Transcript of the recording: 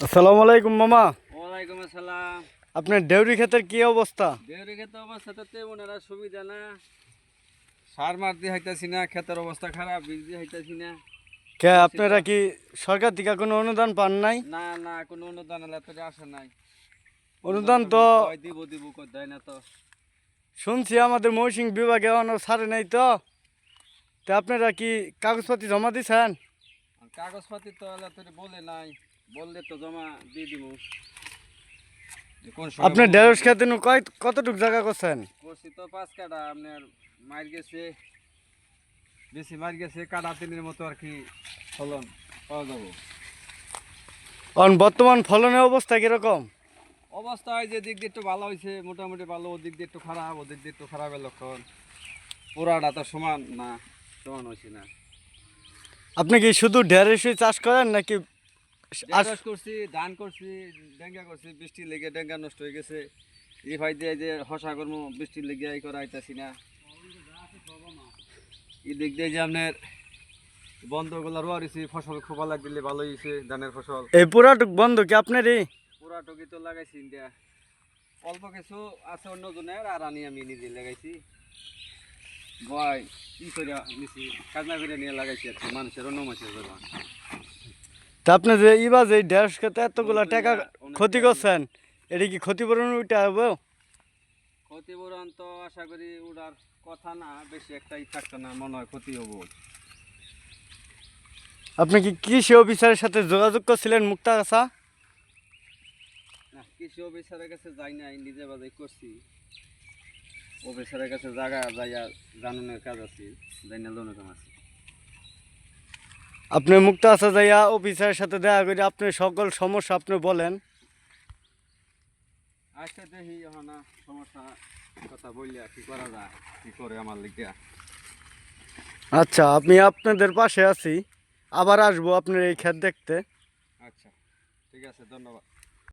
আসসালামু আলাইকুম মামা। ওয়ালাইকুম আসসালাম। আপনার ডেউরি ক্ষেতের কি অবস্থা? ডেউরি ক্ষেতের অবস্থা তো তেমন একটা সুবিধা না, সার মার দিয়ে হইতাছি না, ক্ষেতের অবস্থা খারাপ, বীজ দিয়ে হইতাছি না। কে আপনারা কি সরকার থেকে কোনো অনুদান পান নাই? না না, কোনো অনুদান এলাকাতে আসে নাই। অনুদান তো দিব দিব দেয় না তো। শুনছি আমাদের ময়মনসিংহ বিভাগে অন্য ছাড়ে নাই তো। তা আপনারা কি কাগজপাতি জমা দিছেন? কাগজপাতি তো এলাকাতে বলে নাই, বললে তো জমা দিয়ে দিব। আপনার ঢেঁড়স খেতে কতটুকু জায়গা করছেন? করছি তো 5 কাঠা, আপনার মার গেছে, বেশি মার গেছে, কাঠা 3-এর মতো আর কি ফলন পাওয়া যাবো। কারণ বর্তমান ফলনের অবস্থা কিরকম? অবস্থা হয় যে দিক দিয়ে একটু ভালো হয়েছে, মোটামুটি ভালো, ওদিক দিয়ে একটু খারাপ, ওদিক দিয়ে একটু খারাপের লক্ষণ। পুরাটা তো সমান না, সমান হয়েছে না। আপনি কি শুধু ঢেঁড়সই চাষ করেন নাকি? চাষ করছি, ধান করছি, ডেঙ্গা করছি, বৃষ্টি লেগে ডেঙ্গা নষ্ট হয়ে গেছে। এই ভাই দিয়ে যে হসা কর্ম বৃষ্টির লেগে এই করা আইতাছি না। এই দিক দিয়ে যে আপনার বন্ধগুলো রোয়া রয়েছে, ফসল খুব ভালো দিলে ভালো হয়েছে, ধানের ফসল। এই পুরাটুক বন্ধ কি আপনারই? পুরা টুকি তো লাগাইছি ইন্ডিয়া, অল্প কিছু আছে অন্য জনের, আর আমি নিজে লাগাইছি। ভয় কি করে নিছি, কাজনা করে নিয়ে লাগাইছি আর কি, মানুষের অন্য মাসের জন্য। তা আপনি যে ইবা যে ঢেঁড়স খেতে এতগুলা টাকা ক্ষতি করছেন, এটা কি ক্ষতিপূরণ উঠে হবে? ক্ষতিপূরণ তো আশা করি ওটার কথা না, বেশি একটাই থাকতো না, মনে হয় ক্ষতি হবো। আপনি কি কৃষি অফিসারের সাথে যোগাযোগ করছিলেন মুক্তাগাছা? না, কৃষি অফিসারের কাছে যাই নাই, নিজে বাজাই করছি। অফিসারের কাছে জায়গা যাইয়া জানানোর কাজ আছে, যাই না লোনের কাজ আছে। আপনি মুক্তাগাছা যাইয়া অফিসারের সাথে দেখা করে আপনার সকল সমস্যা আপনি বলেন। আজকে দেখি এখন সমস্যা কথা বললে কি করা যায়, কি করে আমার লিখিয়া। আচ্ছা, আমি আপনাদের পাশে আছি, আবার আসবো আপনার এই ক্ষেত দেখতে। আচ্ছা, ঠিক আছে, ধন্যবাদ।